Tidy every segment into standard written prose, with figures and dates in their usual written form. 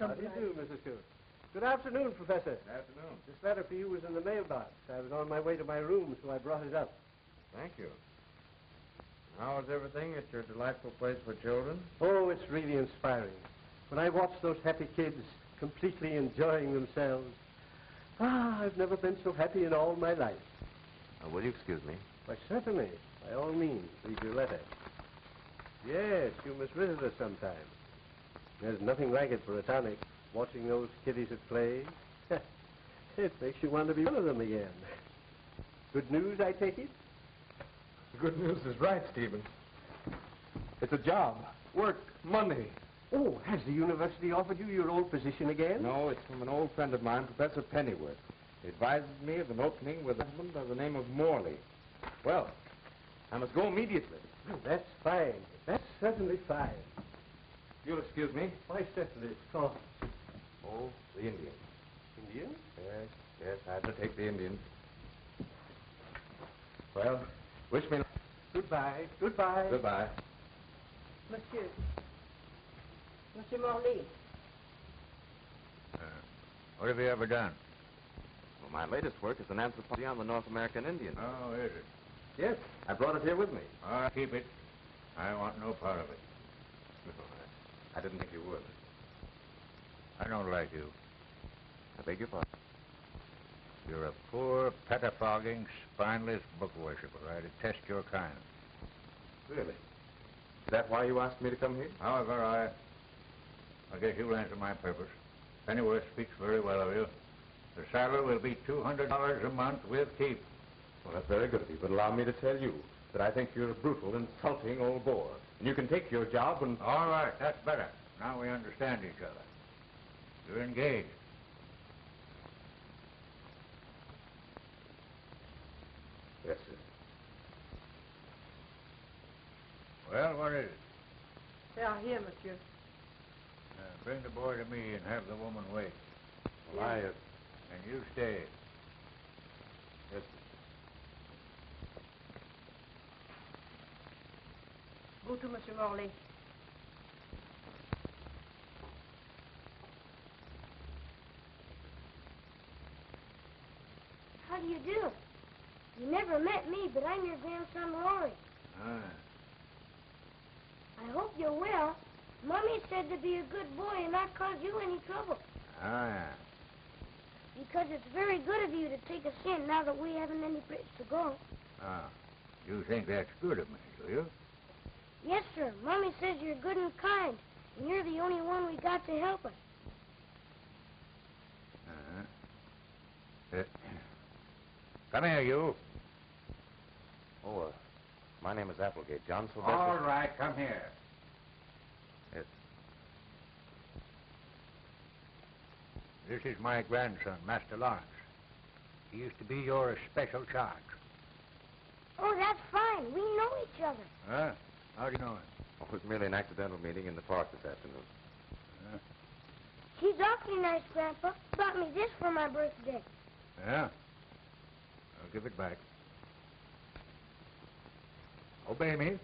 How do you do, Mrs. Coon? Good afternoon, Professor. Good afternoon. This letter for you was in the mailbox. I was on my way to my room, so I brought it up. Thank you. How is everything at your delightful place for children? Oh, it's really inspiring. When I watch those happy kids completely enjoying themselves, I've never been so happy in all my life. Will you excuse me? Why, certainly. By all means, read your letter. Yes, you must visit us sometime. There's nothing like it for a tonic, watching those kiddies at play. It makes you want to be one of them again. Good news, I take it? The good news is right, Stephen. It's a job, work, money. Oh, has the university offered you your old position again? No, it's from an old friend of mine, Professor Pennyworth. He advises me of an opening with a husband by the name of Morley. Well, I must go immediately. Oh, that's fine. That's certainly fine. You'll excuse me? Why, certainly. Come. Oh, the Indian. Indian? Yes, I had to take the Indian. Well, wish me luck. Goodbye. Goodbye. Goodbye. Monsieur. Monsieur Morley. What have you ever done? Well, my latest work is an anthropology on the North American Indian. Oh, is it? Yes, I brought it here with me. All right, keep it. I want no part of it. I didn't think you would. I don't like you. I beg your pardon. You're a poor, pettifogging, spineless book worshiper. I detest your kind. Really? Is that why you asked me to come here? However, I guess you'll answer my purpose. Pennyworth speaks very well of you. The salary will be $200 a month with keep. Well, that's very good of you, but allow me to tell you that I think you're a brutal, insulting old bore. And you can take your job and... All right, that's better. Now we understand each other. You're engaged. Yes, sir. Well, what is it? They are here, monsieur. Bring the boy to me and have the woman wait. Well, Yes. And you stay. Yes, Go to Monsieur Morley. How do you do? You never met me, but I'm your grandson, Rory. Ah. I hope you're well. Mommy said to be a good boy and not cause you any trouble. Ah. Because it's very good of you to take us in now that we haven't any place to go. Ah. You think that's good of me, do you? Yes, sir. Mommy says you're good and kind, and you're the only one we got to help us. Come here, you. Oh, my name is Applegate. John Sylvester. All right, come here. Yes. This is my grandson, Master Lawrence. He used to be your special charge. Oh, that's fine. We know each other. Huh? How do you know him? Oh, it was merely an accidental meeting in the park this afternoon. He's awfully nice, Grandpa. Bought me this for my birthday. Yeah? I'll give it back. Obey me.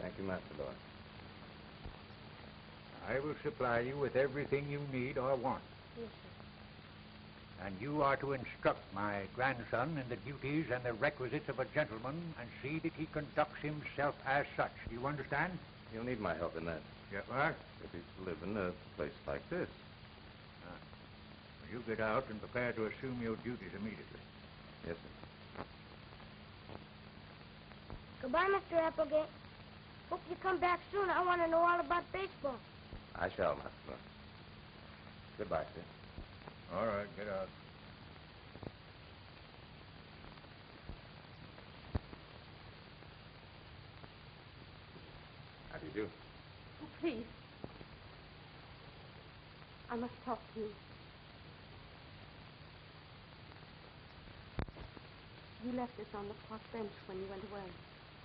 Thank you, Master Lawrence. I will supply you with everything you need or want. Yes, sir. And you are to instruct my grandson in the duties and the requisites of a gentleman and see that he conducts himself as such. Do you understand? He'll need my help in that. Yeah, what? If he's to live in a place like this. You get out and prepare to assume your duties immediately. Yes, sir. Goodbye, Mr. Applegate. Hope you come back soon. I want to know all about baseball. I shall, Master Lawrence. Goodbye, sir. All right, get out. How do you do? Oh, please. I must talk to you. You left this on the park bench when you went away.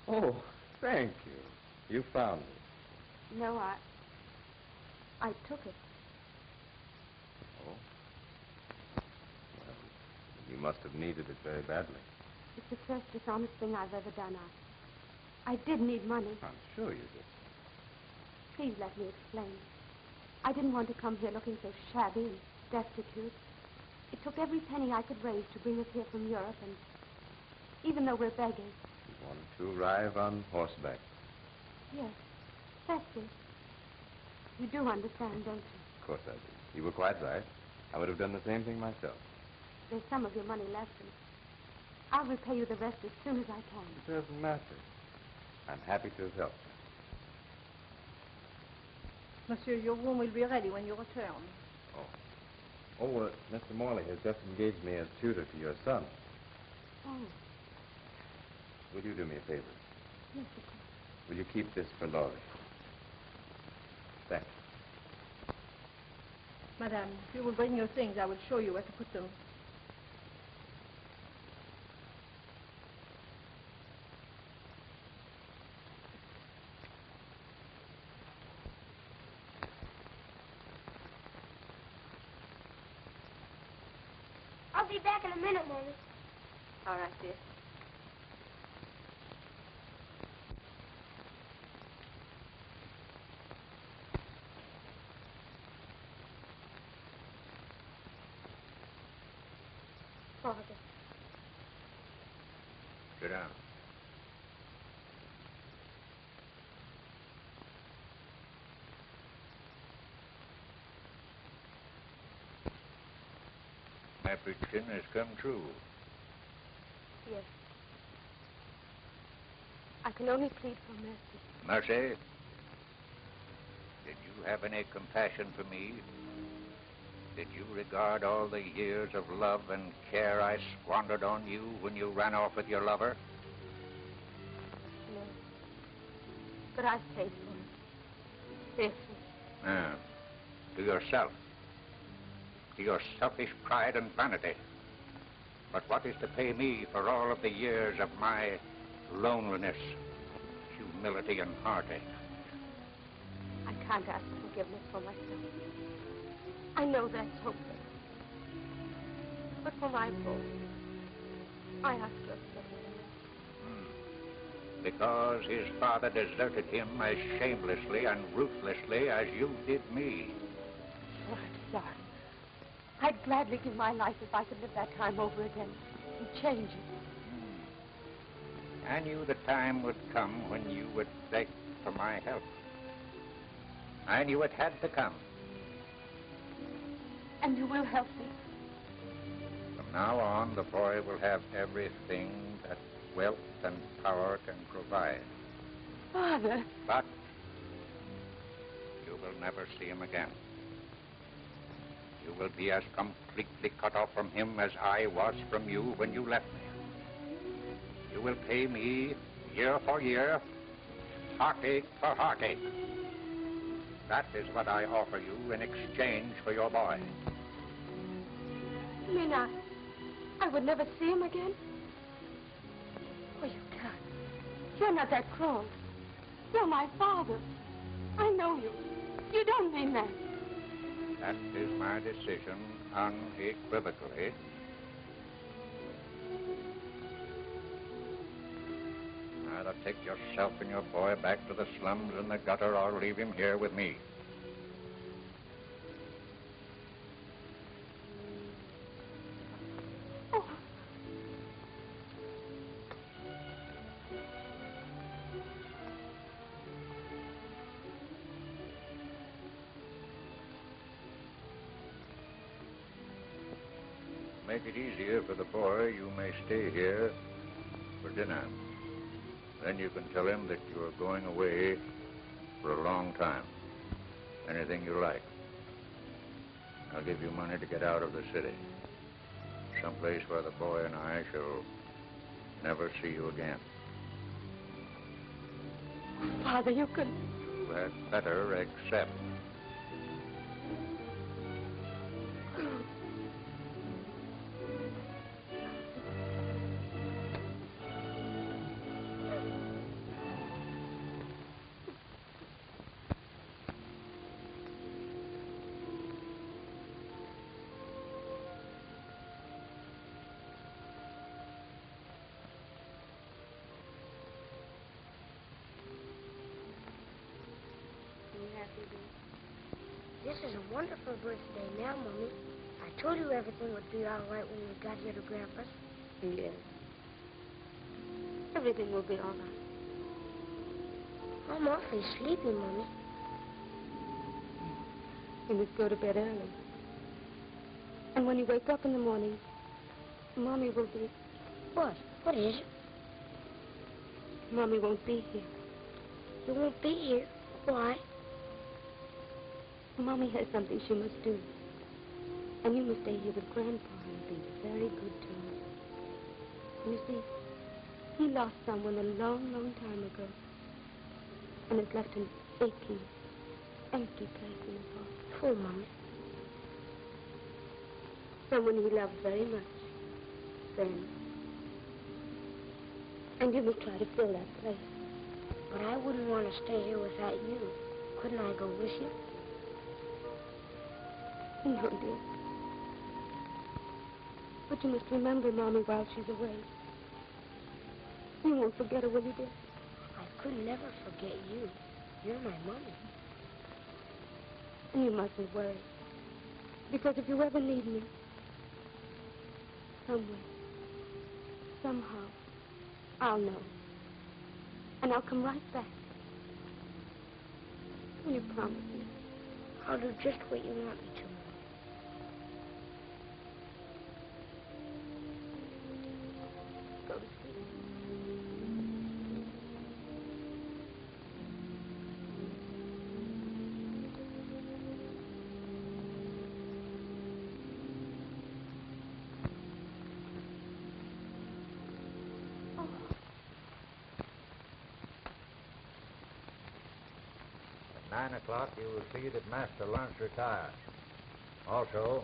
Oh, thank you. You found it. No, I took it. Oh? Well, you must have needed it very badly. It's the first dishonest thing I've ever done. I did need money. I'm sure you did. Please let me explain. I didn't want to come here looking so shabby and destitute. It took every penny I could raise to bring us here from Europe, and even though we're beggars... You wanted to arrive on horseback. Yes, that's it. You do understand, don't you? Of course I do. You were quite right. I would have done the same thing myself. There's some of your money left, and I'll repay you the rest as soon as I can. It doesn't matter. I'm happy to have helped. Monsieur, your room will be ready when you return. Mr. Morley has just engaged me as tutor to your son. Oh, Will you do me a favor? yes, of course. Will you keep this for Laurie? Thanks. Madame, if you will bring your things, I will show you where to put them. I'll be back in a minute, Mommy. All right, dear. Father. Sit down. My prediction has come true. Yes. I can only plead for mercy. Mercy, did you have any compassion for me? Did you regard all the years of love and care I squandered on you when you ran off with your lover? No. But I've paid for it. Fiercely. To yourself. To your selfish pride and vanity. But what is to pay me for all of the years of my loneliness, humility, and heartache? I can't ask forgiveness for myself. I know that's hopeless. But for my boy, I ask for forgiveness. Because his father deserted him as shamelessly and ruthlessly as you did me. Oh, I'm sorry. I'd gladly give my life if I could live that time over again and change it. I knew the time would come when you would beg for my help. I knew it had to come. And you will help me. From now on, the boy will have everything that wealth and power can provide. Father. But you will never see him again. You will be as completely cut off from him as I was from you when you left me. You will pay me year for year, heartache for heartache. That is what I offer you in exchange for your boy. You mean I would never see him again? Oh, you can't. You're not that cruel. You're my father. I know you. You don't mean that. That is my decision unequivocally. Either take yourself and your boy back to the slums and the gutter or leave him here with me. Oh. Make it easier for the boy, you may stay here for dinner. Then you can tell him that you are going away for a long time. Anything you like. I'll give you money to get out of the city. Someplace where the boy and I shall never see you again. Father, you could... You had better accept. This is a wonderful birthday now, Mommy. I told you everything would be all right when we got here to Grandpa's. Yes. Everything will be all right. I'm awfully sleepy, Mommy. You must go to bed early. And when you wake up in the morning, Mommy will be... What? What is it? Mommy won't be here. You won't be here? Why? Mommy has something she must do. And you must stay here with Grandpa and be very good to him. You see, he lost someone a long, long time ago. And has left an aching, empty place in his heart. Oh, Mommy. Someone he loved very much. Then. And you must try to fill that place. But I wouldn't want to stay here without you. Couldn't I go with you? No, dear. But you must remember Mommy while she's away. You won't forget her, will you, dear? I could never forget you. You're my Mommy. And you mustn't worry. Because if you ever need me, somewhere, somehow, I'll know. And I'll come right back. Will you promise me? I'll do just what you want me to. Go to sleep. At 9 o'clock, you will see that Master Lawrence retires. Also,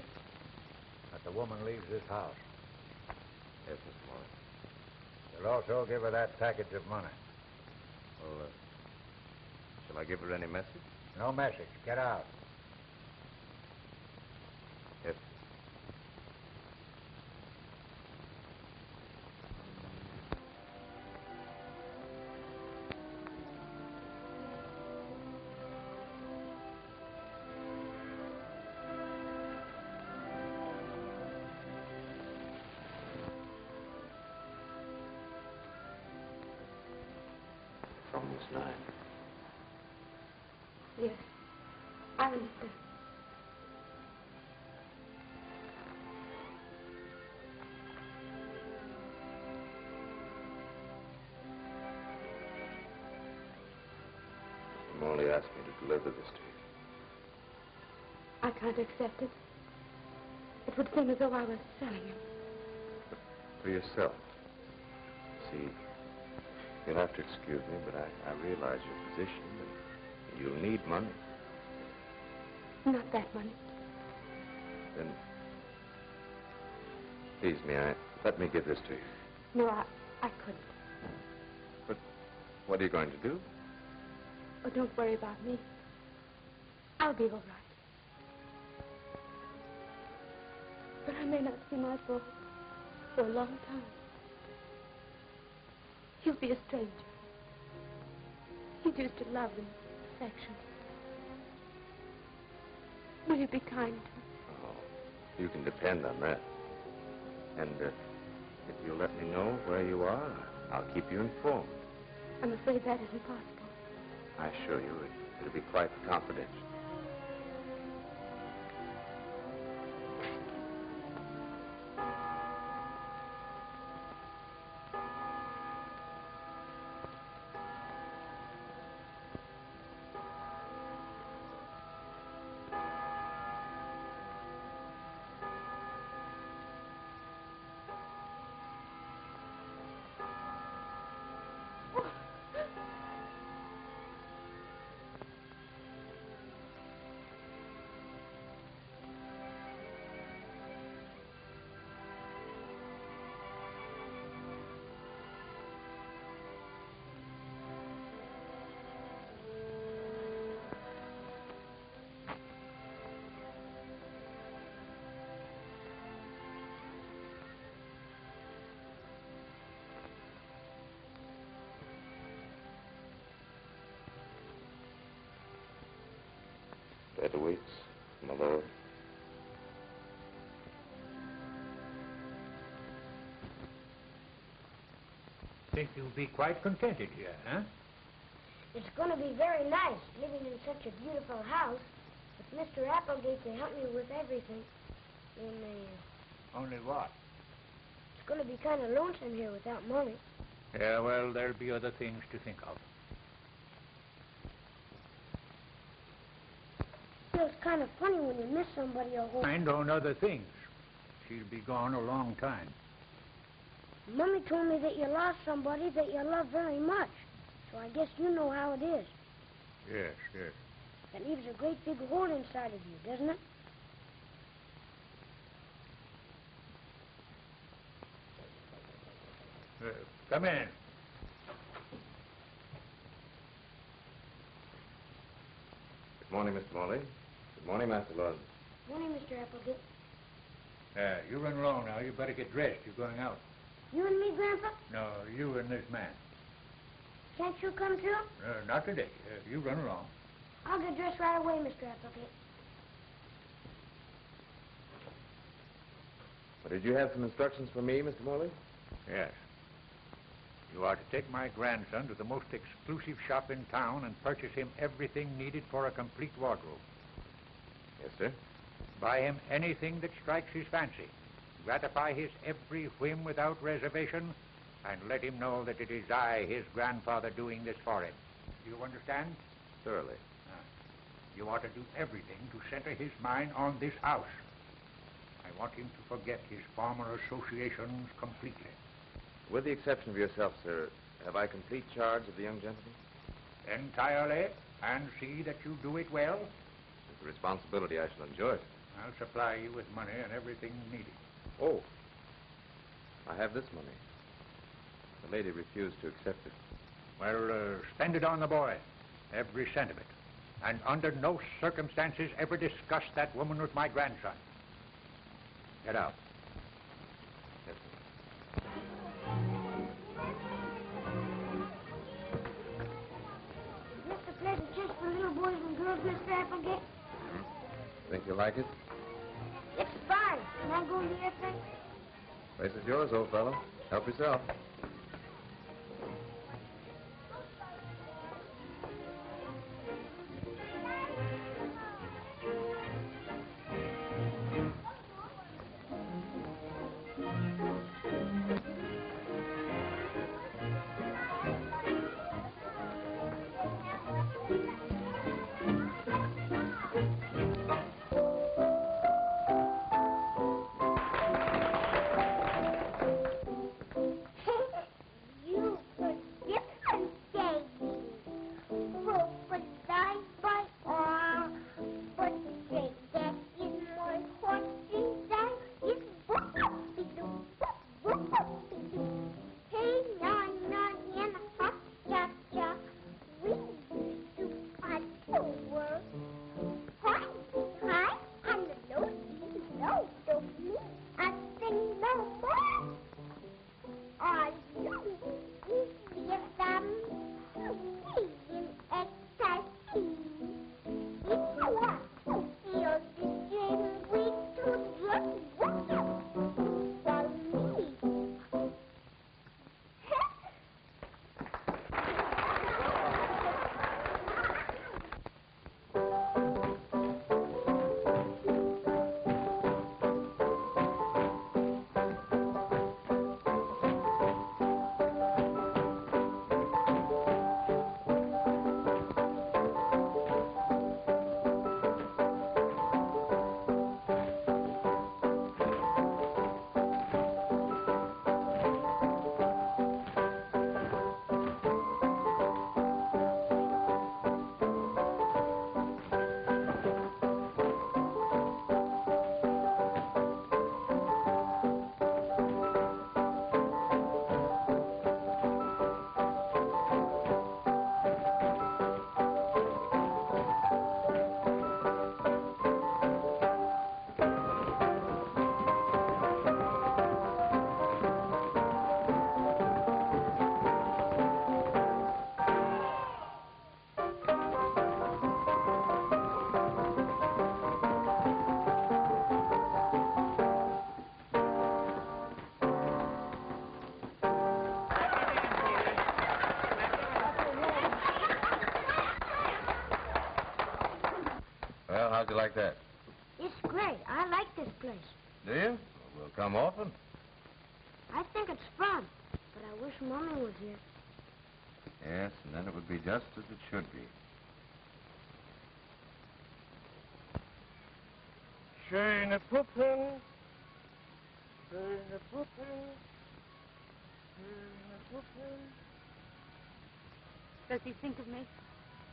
that the woman leaves this house. Yes, Miss Morris. You'll also give her that package of money. Well, shall I give her any message? No message. Get out. Yes. Almost 9. Yes, I understand. Morley asked me to deliver this to you. I can't accept it. It would seem as though I was selling him. For yourself. See, you'll have to excuse me, but I realize your position, and you'll need money. Not that money. Then, please, let me give this to you. No, I couldn't. But what are you going to do? Oh, don't worry about me. I'll be all right. But I may not see my boy for a long time. He'll be a stranger. He used to love and affection. Will you be kind to him? Oh, you can depend on that. And if you'll let me know where you are, I'll keep you informed. I'm afraid that isn't possible. I assure you, it'll be quite confidential. That awaits my lord. Think you'll be quite contented here, huh? It's going to be very nice living in such a beautiful house with Mr. Applegate to help me with everything. Only what? It's going to be kind of lonesome here without Mommy. Yeah, well, there'll be other things to think of. It feels kind of funny when you miss somebody a whole... Mind on other things. She'll be gone a long time. Mommy told me that you lost somebody that you love very much. So I guess you know how it is. Yes, yes. That leaves a great big hole inside of you, doesn't it? Come in. Good morning, Mr. Morley. Good morning, Master Lord. Morning, Mr. Applegate. You run along now. You better get dressed. You're going out. You and me, Grandpa? No, you and this man. Can't you come too? Not today. You run along. I'll get dressed right away, Mr. Applegate. Well, did you have some instructions for me, Mr. Morley? Yes. You are to take my grandson to the most exclusive shop in town and purchase him everything needed for a complete wardrobe. Yes, sir. Buy him anything that strikes his fancy. Gratify his every whim without reservation, and let him know that it is I, his grandfather, doing this for him. Do you understand? Thoroughly. You are to do everything to center his mind on this house. I want him to forget his former associations completely. With the exception of yourself, sir, have I complete charge of the young gentleman? Entirely, and see that you do it well. It's a responsibility. I shall enjoy it. I'll supply you with money and everything needed. Oh, I have this money. The lady refused to accept it. Well, spend it on the boy, every cent of it. And under no circumstances ever discuss that woman with my grandson. Get out. Yes, sir. Is this the place that's just for little boys and girls, Mr. Applegate? Think you like it? It's fine. Can I go in the airplane? Place is yours, old fellow. Help yourself. that? It's great. I like this place. Do you? Well, we'll come often. I think it's fun, but I wish Mommy was here. Yes, and then it would be just as it should be. Schöne Puppen. Schöne Puppen. Schöne Puppen. Does he think of me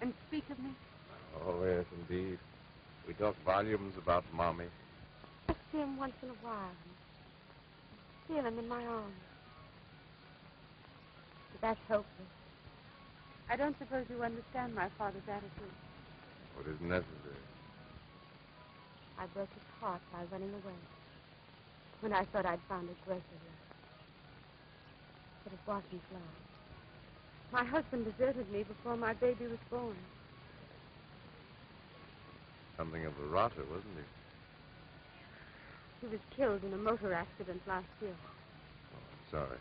and speak of me? Oh, yes, indeed. We talk volumes about Mommy. I see him once in a while. Feel him in my arms. But that's hopeless. I don't suppose you understand my father's attitude. What is necessary? I broke his heart by running away when I thought I'd found a greater love. But it wasn't love. My husband deserted me before my baby was born. Something of a rotter, wasn't he? He was killed in a motor accident last year. Oh, I'm sorry.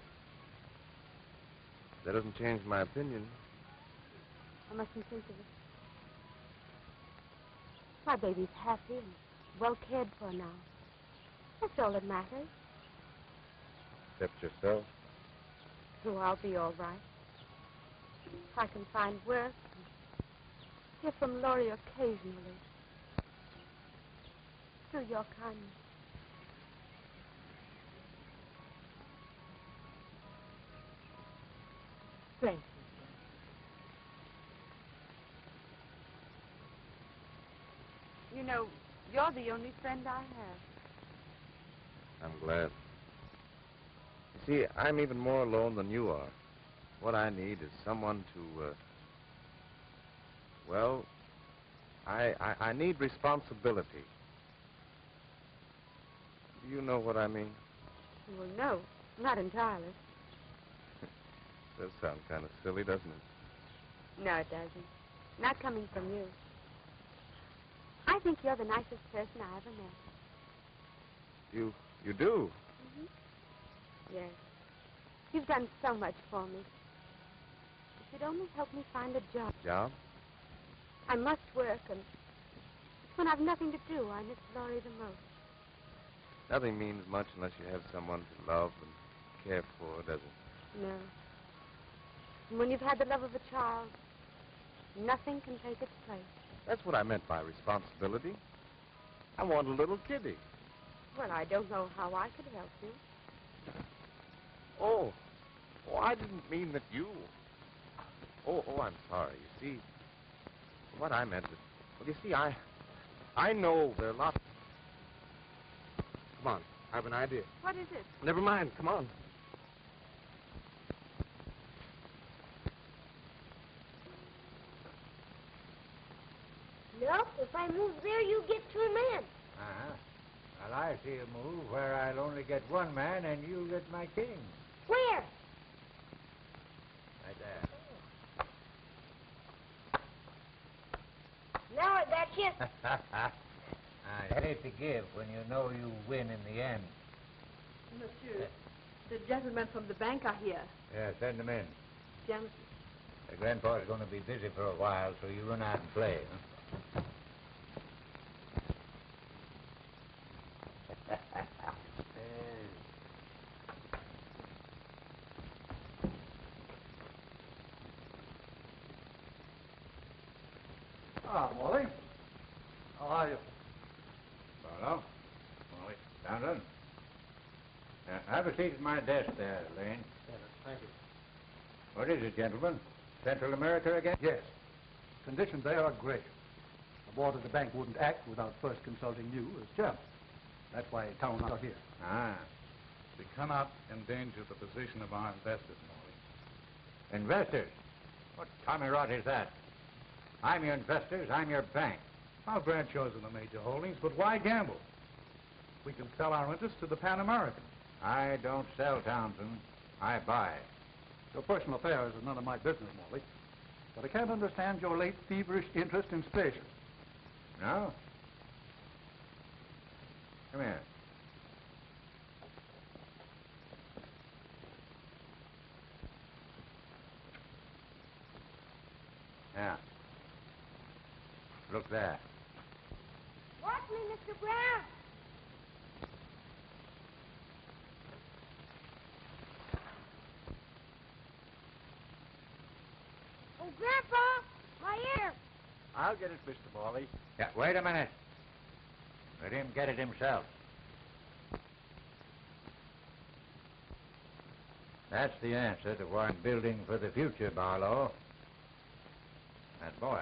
That doesn't change my opinion. I mustn't think of it. My baby's happy and well cared for now. That's all that matters. Except yourself. So I'll be all right. If I can find work and hear from Laurie occasionally. Through your kindness. Thank you. You know, you're the only friend I have. I'm glad. You see, I'm even more alone than you are. What I need is someone to, well, I need responsibility. Do you know what I mean? Well, no, not entirely. Does sound kind of silly, doesn't it? No, it doesn't. Not coming from you. I think you're the nicest person I ever met. You do? Mm-hmm. Yes. You've done so much for me. If you'd only help me find a job. Job? I must work, and when I've nothing to do, I miss Laurie the most. Nothing means much unless you have someone to love and care for, does it? No. And when you've had the love of a child, nothing can take its place. That's what I meant by responsibility. I want a little kiddie. Well, I don't know how I could help you. Oh, I didn't mean that you... Oh, I'm sorry. You see, what I meant is... Well, you see, I know there are lots... Come on, I have an idea. What is it? Never mind, come on. Look, if I move there, you get 2 men. Uh-huh. Well, I see a move where I'll only get 1 man and you get my king. Where? Right there. Now I got you. I hate to give when you know you win in the end. Monsieur, the gentlemen from the bank are here. Yeah, send them in. Bien, Grandpa's going to be busy for a while, so you run out and play, huh? Ah, Molly. How are you? Hello. Molly. Downton. Have a seat at my desk there, Lane. Yes, thank you. What is it, gentlemen? Central America again? Yes. Conditions there are great. The board of the bank wouldn't act without first consulting you as chairman. That's why town out here. Ah. We cannot endanger the position of our investors, Molly. Investors? What tommy rot is that? I'm your investors, I'm your bank. Our branch shows in the major holdings, but why gamble? We can sell our interest to the Pan American. I don't sell, Townsend. I buy. Your personal affairs are none of my business, Molly. But I can't understand your late feverish interest in station. No? Come here. Now. Look there. What? That's me, Mr. Brown. Oh, Grandpa, my ear. I'll get it, Mr. Morley. Yeah, wait a minute. Let him get it himself. That's the answer to why I'm building for the future, Barlow. That boy.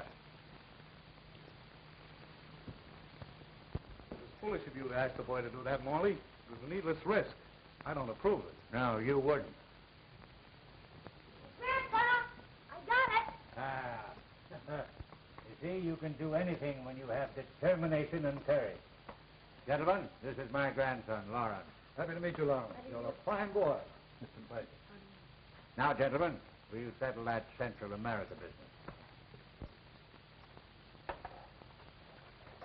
It was foolish of you to ask the boy to do that, Morley. It was a needless risk. I don't approve of it. No, you wouldn't. Grandpa, I got it. Ah. You see, you can do anything when you have determination and courage. Gentlemen, this is my grandson, Lawrence. Happy to meet you, Lawrence. You're a fine boy. Mr. Pleasure. Now, gentlemen, will you settle that Central America business?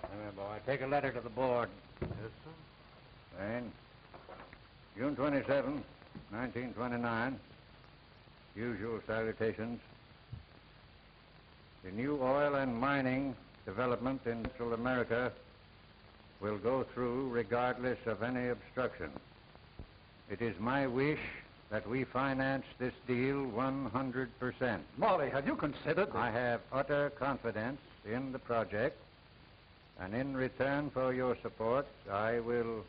Come here, boy. Take a letter to the board. Yes, sir. Lane, June 27, 1929. Usual salutations. The new oil and mining development in Central America will go through regardless of any obstruction. It is my wish that we finance this deal 100%. Morley, have you considered I have utter confidence in the project, and in return for your support, I will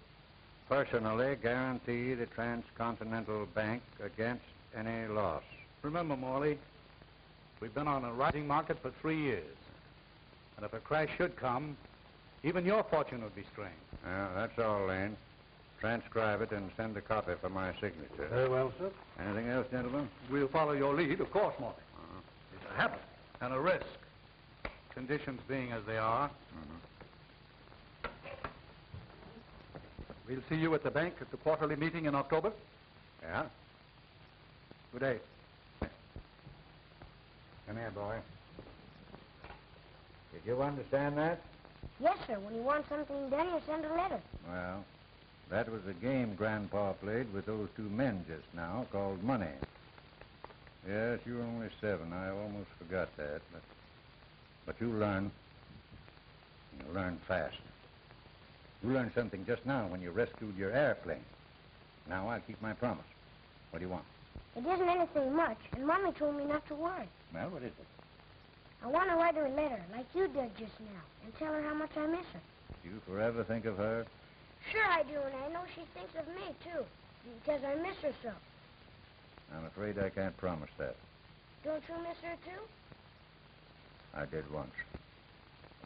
personally guarantee the Transcontinental Bank against any loss. Remember, Morley, we've been on a rising market for 3 years. And if a crash should come, even your fortune would be strained. That's all, Lane. Transcribe it and send a copy for my signature. Very well, sir. Anything else, gentlemen? We'll follow your lead, of course, Morley. It's a habit and a risk. Conditions being as they are. We'll see you at the bank at the quarterly meeting in October. Yeah? Good day. Come here, boy. Did you understand that? Yes, sir. When you want something done, you send a letter. Well, that was a game Grandpa played with those two men just now called money. Yes, you were only 7. I almost forgot that. But you learn. You learn fast. You learned something just now when you rescued your airplane. Now I'll keep my promise. What do you want? It isn't anything much, and Mommy told me not to worry. Well, what is it? I want to write her a letter, like you did just now, and tell her how much I miss her. Do you forever think of her? Sure I do, and I know she thinks of me, too, because I miss her so. I'm afraid I can't promise that. Don't you miss her, too? I did once.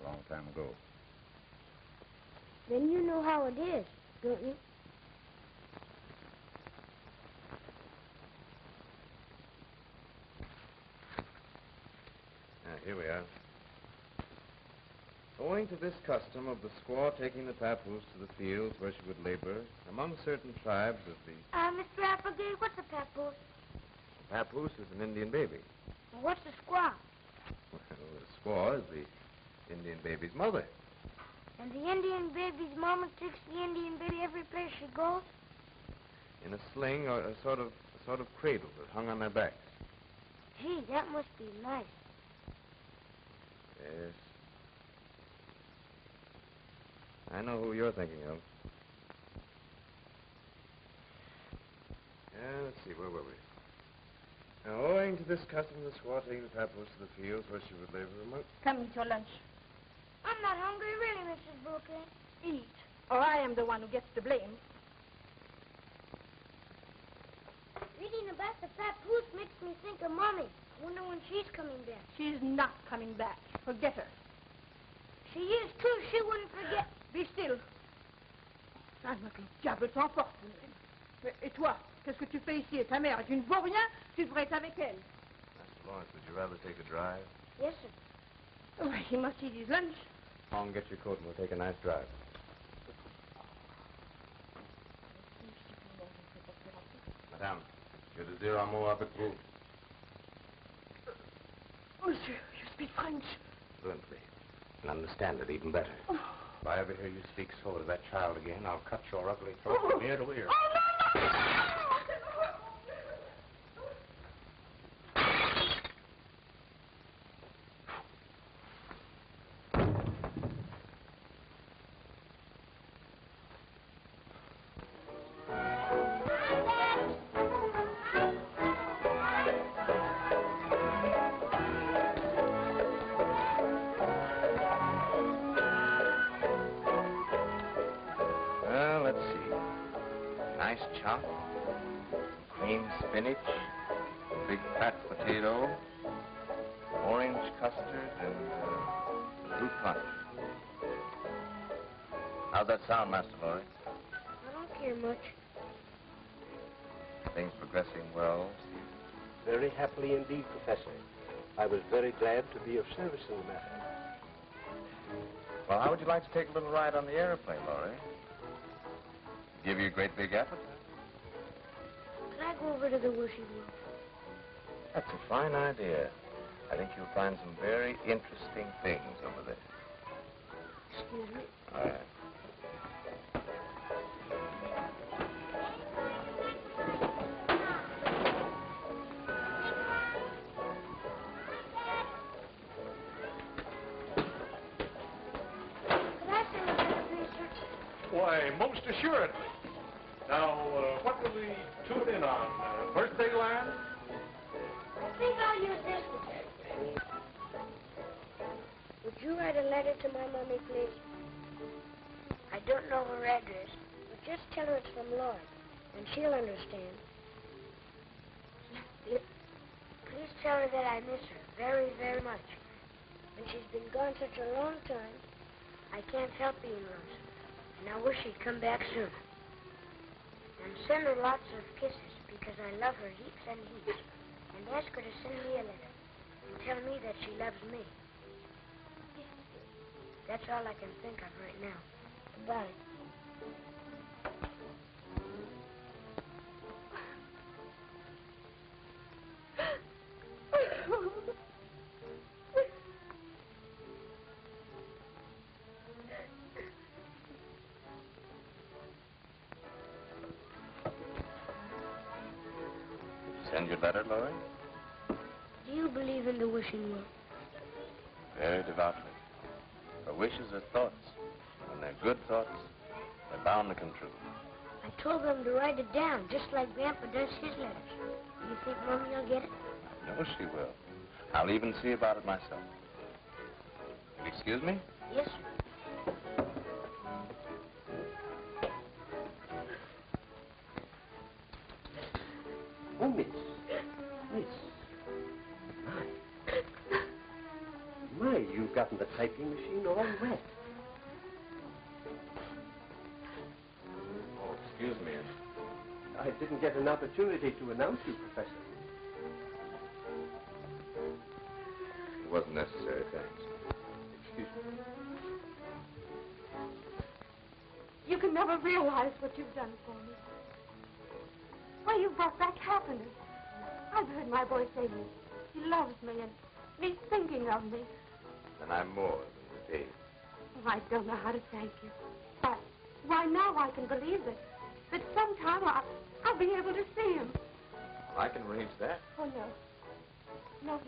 A long time ago. Then you know how it is, don't you? Here we are. Owing to this custom of the squaw taking the papoose to the fields where she would labor, among certain tribes of the... Mr. Applegate, what's a papoose? Papoose is an Indian baby. What's a squaw? Well, the squaw is the Indian baby's mother. And the Indian baby's mama takes the Indian baby every place she goes? In a sling or a sort of cradle that hung on their backs. Gee, that must be nice. Yes. I know who you're thinking of. Let's see, where were we? Now, owing to this custom of the squaw taking the papoose to the fields where she would labor among... Come eat your lunch. I'm not hungry, really, Mrs. Bouquet. Eat, or I am the one who gets the blame. Reading about the papoose makes me think of Mommy. I wonder when she's coming back. She's not coming back. Forget her. She is, too. She wouldn't forget. Be still. Ah, notre diable t'emporte. Et toi, qu'est-ce que tu fais ici? Ta mère, tu ne vaux rien, tu devrais être avec elle. Master Lawrence, would you rather take a drive? Yes, sir. Oh, he must eat his lunch. Come on, get your coat and we'll take a nice drive. Madame, je désire un mot avec vous. Monsieur, you speak French. Fluently. And understand it even better. Oh. If I ever hear you speak so to that child again, I'll cut your ugly throat from ear to ear. Oh, no, no! nice chop, cream spinach, big fat potato, orange custard, and fruit punch. How's that sound, Master Laurie? I don't care much. Things progressing well, Steve? Very happily indeed, Professor. I was very glad to be of service in the matter. Well, how would you like to take a little ride on the airplane, Laurie? Give you a great big appetite. Can I go over to the wishing room? That's a fine idea. I think you'll find some very interesting things over there. Excuse me. All right. Could I say a little please, sir? Why, most assuredly. Now, what will we tune in on? Birthday Land? I think I'll use this one. Would you write a letter to my mommy, please? I don't know her address, but just tell her it's from Lloyd, and she'll understand. Yes, dear. Please tell her that I miss her very, very much. And she's been gone such a long time, I can't help being lonesome. And I wish she'd come back soon. And send her lots of kisses, because I love her heaps and heaps. And ask her to send me a letter and tell me that she loves me. That's all I can think of right now. Goodbye. Send your letter, Laurie? Do you believe in the wishing well? Very devoutly. For wishes are thoughts. When they're good thoughts, they're bound to come true. I told them to write it down, just like Grandpa does his letters. Do you think Mommy will get it? I know she will. I'll even see about it myself. You'll excuse me? Yes, sir. Oh, Miss. Miss. My, you've gotten the typing machine all wet. Oh, excuse me. I didn't get an opportunity to announce you, Professor. It wasn't necessary, thanks. Excuse me. You can never realize what you've done for me. Why, you brought back happiness. I've heard my boy say he loves me and he's thinking of me. Then I'm more than repaid. I don't know how to thank you. But why now I can believe that sometime I'll be able to see him. Well, I can arrange that. Oh, no. No,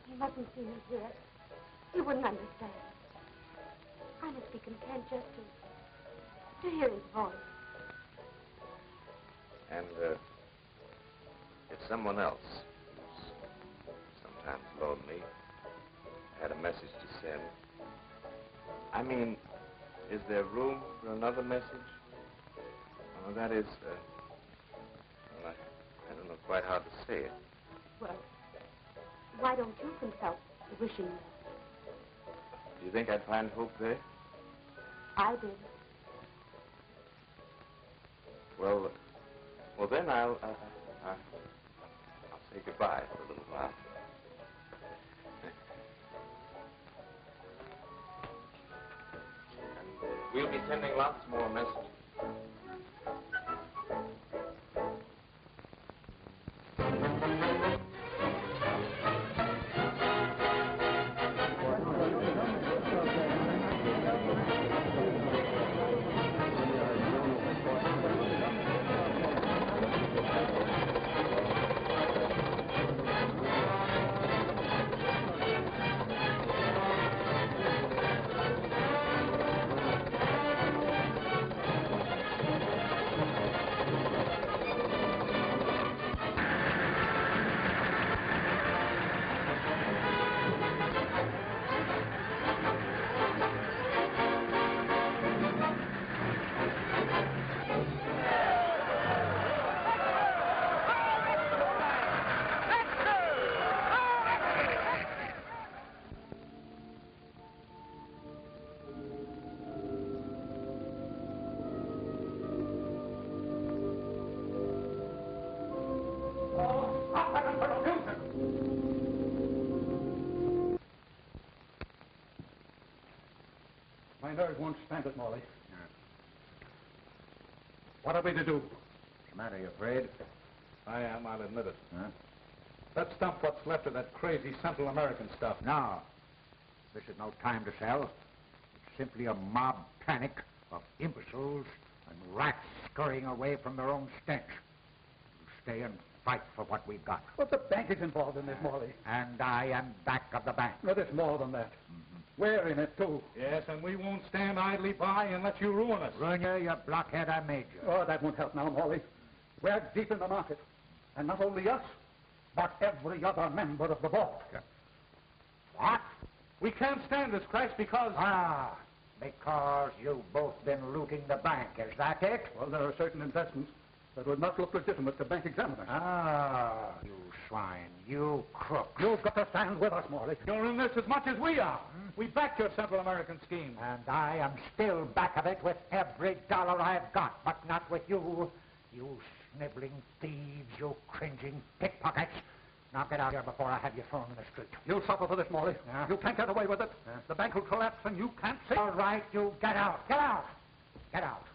he mustn't see me here. He wouldn't understand. I must be content just to hear his voice. And, if someone else who's sometimes lonely had a message to send, I mean, is there room for another message? Oh, that is, well, I don't know quite how to say it. Well, why don't you consult the wishing well? Do you think I'd find hope there? I did. Well, then I'll say goodbye for a little while. And we'll be sending lots more messages. nerves won't stand it, Molly. What are we to do? What's the matter, you afraid? I am, I'll admit it. Huh? Let's dump what's left of that crazy Central American stuff. No. This is no time to sell. It's simply a mob panic of imbeciles and rats scurrying away from their own stench. You stay and fight for what we've got. But the bank is involved in this, Molly. And I am back of the bank. No, there's more than that. We're in it, too. Yes, and we won't stand idly by and let you ruin us. Ruin you blockhead, I made you. Oh, that won't help now, Molly. We're deep in the market. And not only us, but every other member of the board. What? We can't stand this crash because... Because you've both been looting the bank, is that it? Well, there are certain investments that would not look legitimate to bank examiners. You swine, you crook. You've got to stand with us, Morley. You're in this as much as we are. We backed your Central American scheme. And I am still back of it with every dollar I've got, but not with you. You sniveling thieves, you cringing pickpockets. Now get out here before I have you thrown in the street. You'll suffer for this, Morley. You can't get away with it. The bank will collapse and you can't see. All right, you get out. Get out. Get out.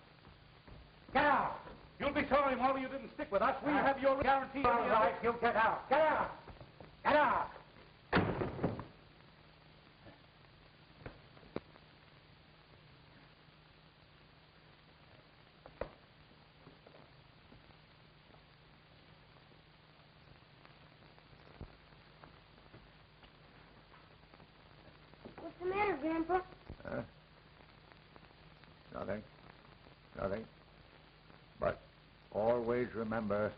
Get out. You'll be sorry, Molly, you didn't stick with us. We have your guarantee. All right, you get out. Get out. Get out. What's the matter, Grandpa? Nothing. Nothing. But always remember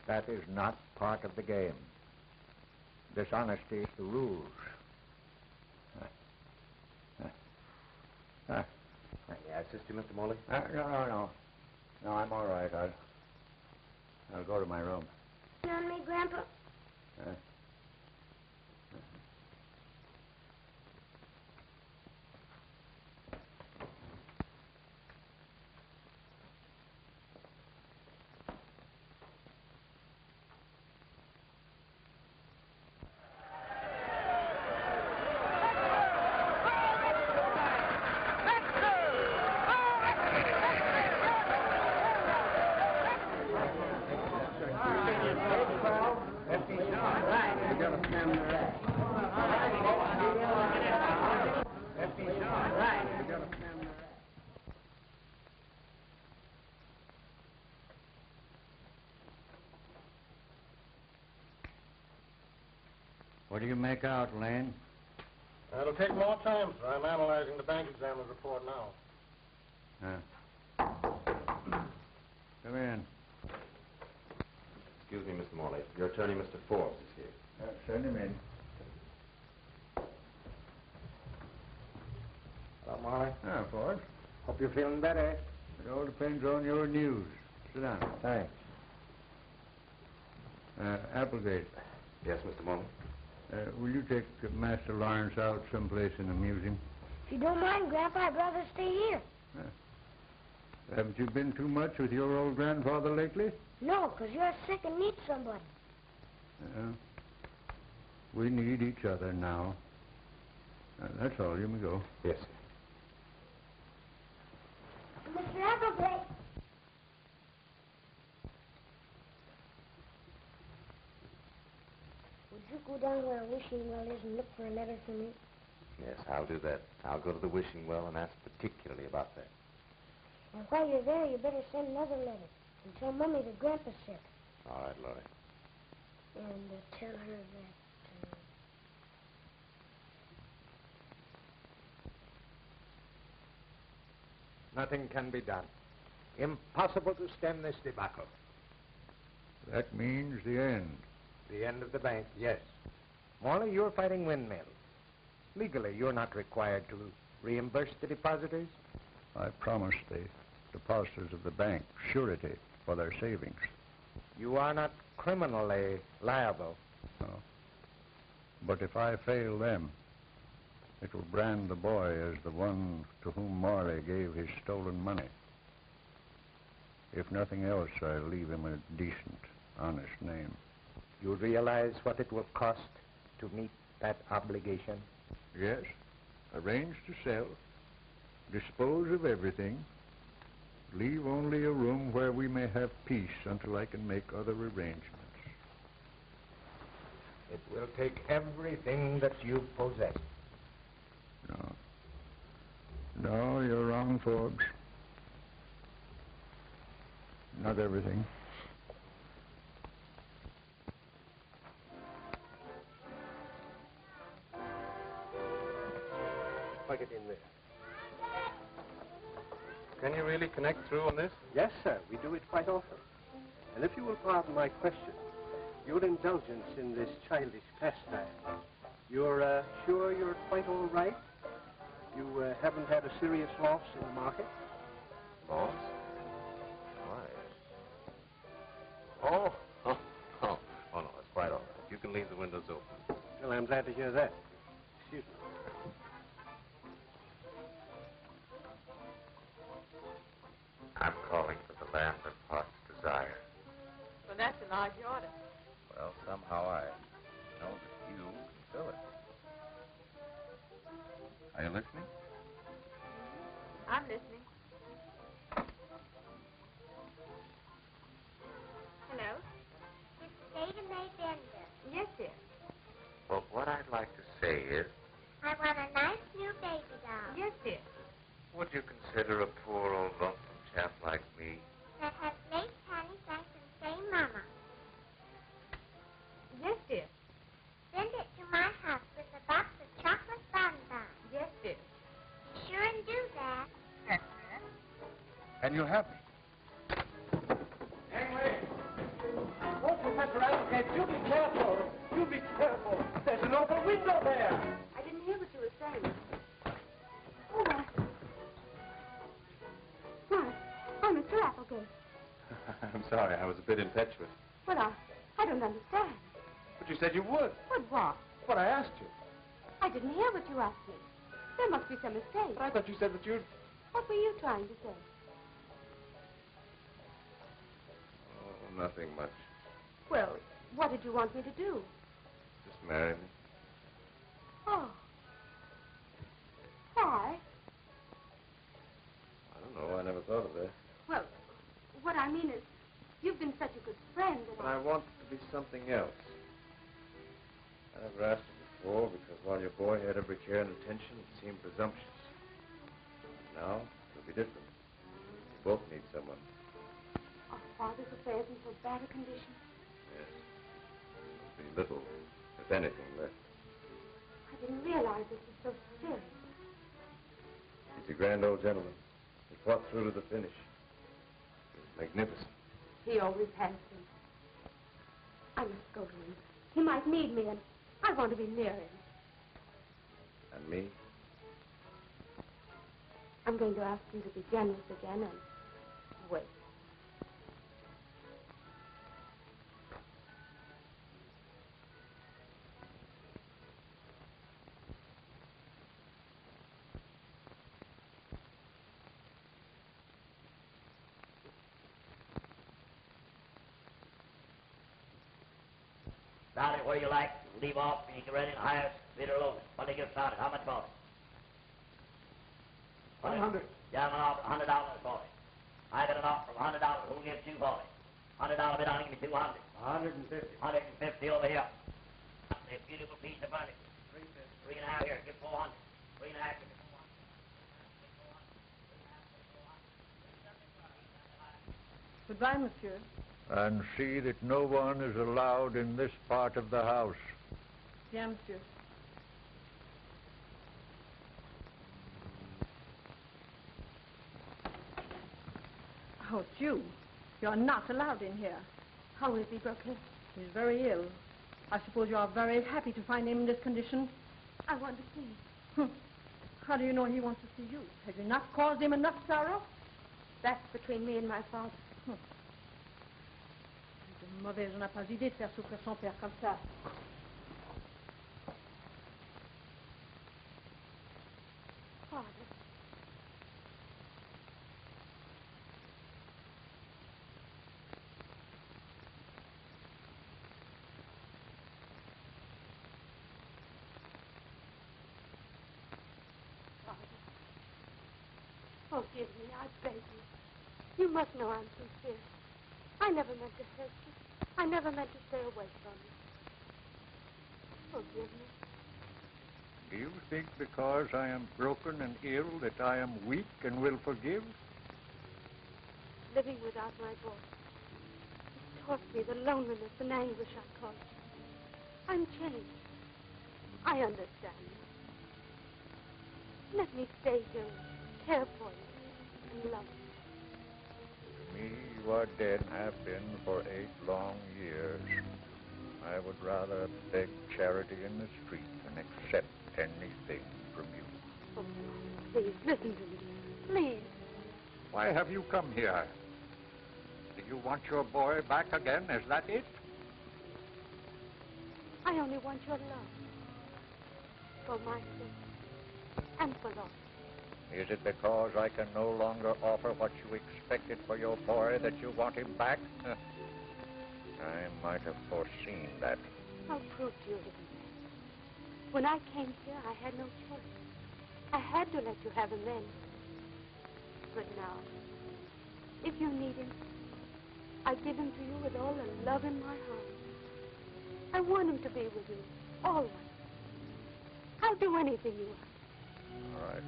that is not part of the game. Dishonesty is the rules. May I assist you, Mr. Morley? No. No, I'm all right. I'll go to my room. On me, Grandpa? What do you make out, Lane? It'll take more time, sir. I'm analyzing the bank examiner's report now. Come in. Excuse me, Mr. Morley. Your attorney, Mr. Forbes, is here. Send him in. Hello, Morley. Ford. Hope you're feeling better. It all depends on your news. Sit down. Thanks. Applegate, Yes, Mr. Morley. will you take Master Lawrence out someplace and amuse him? If you don't mind, Grandpa, I'd rather stay here. Haven't you been too much with your old grandfather lately? No, 'cause you're sick and need somebody. We need each other now. That's all. You may go. Yes, sir. Mr. Applegate. Would you go down where a wishing well is and look for a letter for me? Yes, I'll do that. I'll go to the wishing well and ask particularly about that. And while you're there, you better send another letter and tell Mummy that Grandpa's sick. All right, Laurie. And tell her that... Nothing can be done. Impossible to stem this debacle. That means the end. The end of the bank, yes. Morley, you're fighting windmills. Legally, you're not required to reimburse the depositors. I promised the depositors of the bank surety for their savings. You are not criminally liable. No. But if I fail them, it will brand the boy as the one to whom Morley gave his stolen money. If nothing else, I'll leave him a decent, honest name. You realize what it will cost to meet that obligation? Yes, arrange to sell, Dispose of everything. Leave only a room where we may have peace until I can make other arrangements. It will take everything that you possess. No. No, you're wrong, Forbes. Not everything. Plug it in there. Can you really connect through on this? Yes, sir. We do it quite often. And if you will pardon my question, your indulgence in this childish pastime, you're sure you're quite all right? You haven't had a serious loss in the market? Loss? Why? Oh, no, it's quite all right. You can leave the windows open. Well, I'm glad to hear that. Excuse me. I'm calling for the land of heart's desire. Well, that's a large order. Well, somehow I know that you can fill it. Are you listening? I'm listening. Hello? It's Ada Mae Bender. Yes, dear. Well, what I'd like to say is, I want a nice new baby doll. Yes, dear. would you consider a poor old lonesome chap like me? That has lace panties and can say mama. Yes, dear. Send it to my house with a box of chocolate bonbons. Yes, dear. Be sure and do that. And you'll have me. Anyway, oh, Professor Applegate, you be careful. You be careful. There's an open window there. I didn't hear what you were saying. Oh, why, Mr. Applegate. I'm sorry, I was a bit impetuous. Well, I don't understand. But you said you would. But what? What I asked you. I didn't hear what you asked me. There must be some mistake. But I thought you said that you'd... What were you trying to say? Oh, nothing much. Well, what did you want me to do? Just marry me. Oh. Why? I don't know, I never thought of that. Well, what I mean is, you've been such a good friend and But I want it to be something else. I never asked you before because while your boy had every care and attention, it seemed presumptuous. Now, it'll be different. You both need someone. Are Father's affairs in so bad a condition? Yes. There'll be little, if anything, left. I didn't realize this was so serious. He's a grand old gentleman. He fought through to the finish. He was magnificent. He always has been. I must go to him. He might need me, and I want to be near him. And me? I'm going to ask him to be generous again and wait. Start it where you like. Leave off and you get ready in the highest bidder load. What do you get started? How much for it? 100. Yeah, I'm an offer $100 for it. I got an offer of $100. Who'll give 2 for it? $100 bid on it, give me 200. 150. 150 over here. A beautiful piece of furniture. 3 and a half here. Give 400. 3 and a half. Give me 400. Goodbye, monsieur. And see that no one is allowed in this part of the house. Bien, monsieur. Oh, it's you. You're not allowed in here. How is he, Brooklyn? He's very ill. I suppose you are very happy to find him in this condition. I want to see him. How do you know he wants to see you? Have you not caused him enough sorrow? That's between me and my father. Une mauvaise, on n'a pas idée de faire souffrir son père comme ça. Father. Forgive me, I beg you. You must know I'm sincere. I never meant to hurt you. I never meant to stay away from you. Forgive me. Do you think because I am broken and ill that I am weak and will forgive? Living without my boy, it taught me the loneliness and anguish I caused you. I'm changed. I understand now. Let me stay here and care for you and love you. To me, you are dead and have been for 8 long years. I would rather beg charity in the street than accept anything from you. Oh, please, listen to me. Please. Why have you come here? Do you want your boy back again? Is that it? I only want your love. For my sake. And for Lord. Is it because I can no longer offer what you expected for your boy that you want him back? I might have foreseen that. How cruel you to be. When I came here, I had no choice. I had to let you have him then. But now, if you need him, I give him to you with all the love in my heart. I want him to be with you, always. I'll do anything you want. All right.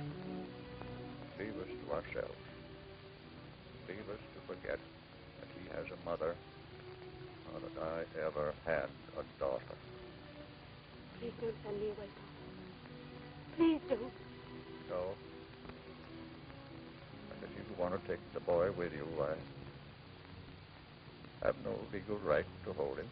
Leave us to ourselves. Leave us to forget that he has a mother, or that I ever had a daughter. Please don't send me away, Papa. Please don't. No. And if you want to take the boy with you, I have no legal right to hold him.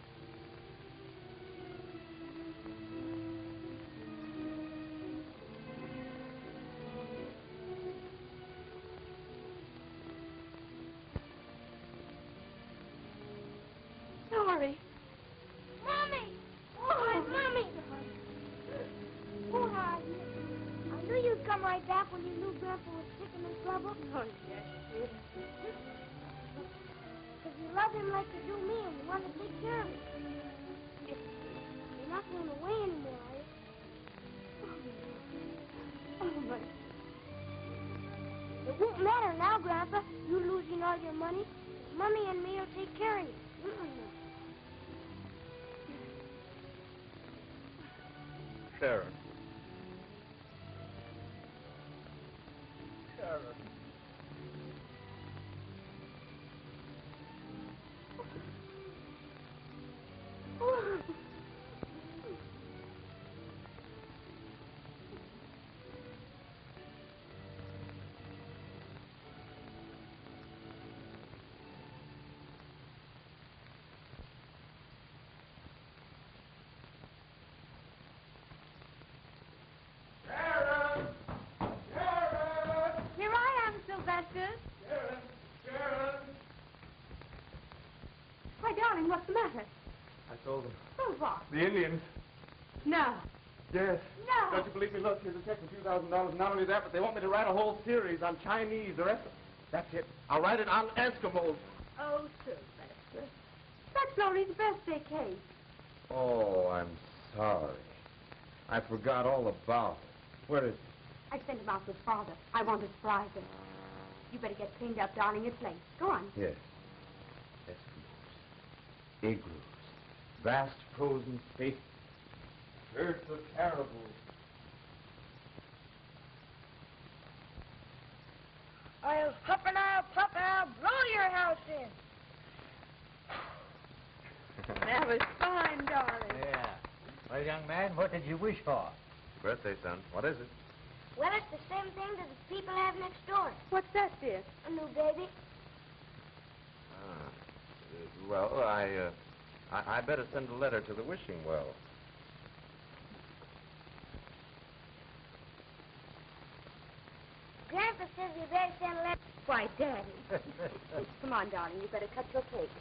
Sorry. Mommy! Oh, Mommy! Oh, I knew you'd come right back when you knew Grandpa was sick and in trouble. Oh, yes, dear. Because you love him like you do me and you want to take care of him. You're not going away anymore, are you? Oh, my. It won't matter now, Grandpa. You losing all your money. Mommy and me will take care of you. Sharon. Sharon. Here I am, Sylvester. Sharon! Why, darling, what's the matter? I told them. Oh, what? The Indians. No. Yes. No. Don't you believe me? Look, here's a check for $2,000. Not only that, but they want me to write a whole series on Chinese. The rest of that's it. I'll write it on Eskimos. Oh, Sylvester. That's Lori's birthday cake. Oh, I'm sorry. I forgot all about it. Where is it? I sent him out with Father. I want to surprise him. You better get cleaned up, darling. It's late. Go on. Yes. Eskimos. Igloos. Vast frozen spaces. Herds of caribou. I'll huff and I'll puff and I'll blow your house in. That was fine, darling. Yeah. Well, young man, what did you wish for? Birthday, son. What is it? Well, it's the same thing that the people have next door. What's that, dear? A new baby. Well, I better send a letter to the wishing well. Grandpa says we better send a letter. Why, Daddy. Come on, darling. You better cut your cake.